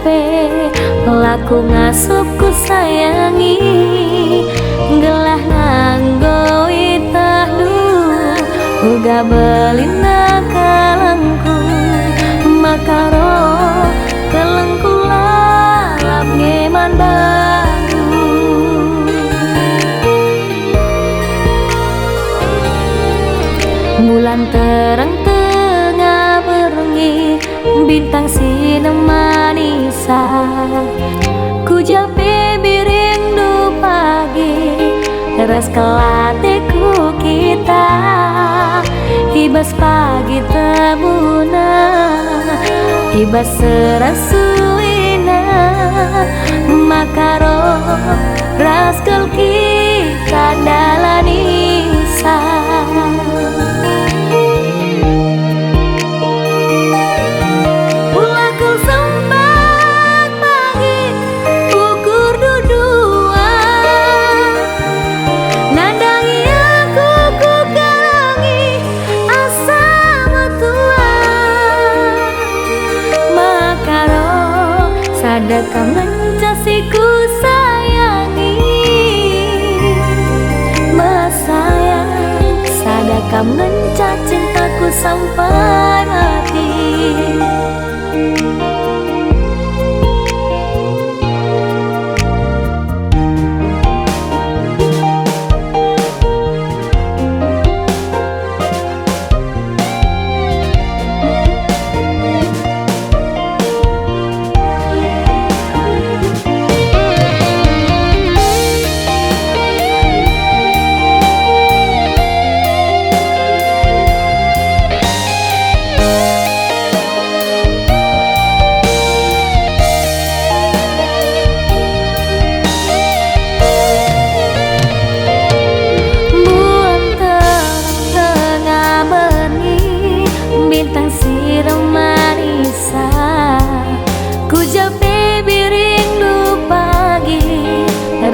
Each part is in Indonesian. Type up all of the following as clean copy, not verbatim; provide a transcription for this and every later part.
sampe laku ngasup ku sayangi gelah nganggo itahnu uga belina kalangku makaro kelengku lalap ngeman baru bulan terang tengah berengi bintang sinemanisa ku jape biring du pagi ras kelateku kita ibas pagi tebuna ibas serasuina makaro ras kita dalanisa sadakah mencasiku sayangi mas sayang sadakah mencah cintaku sampai mati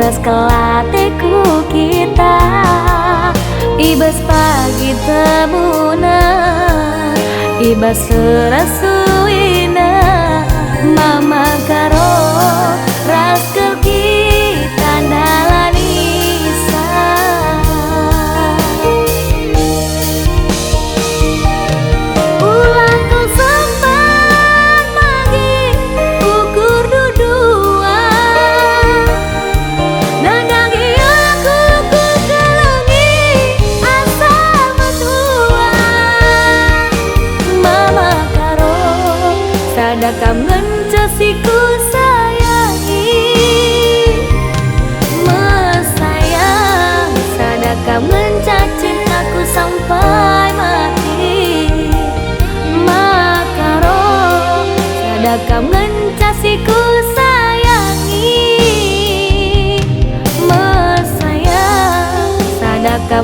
ras kelateku kita ibas pagi tebuna ibas serasuina mama karo ras kita dalanisa ulang kau sempat pagi ukur dudua sadakah mencasiku sayangi mas sayang sadakah mencah cintaku sampai mati makaro sadakah mencasiku sayangi mas sayang sadakah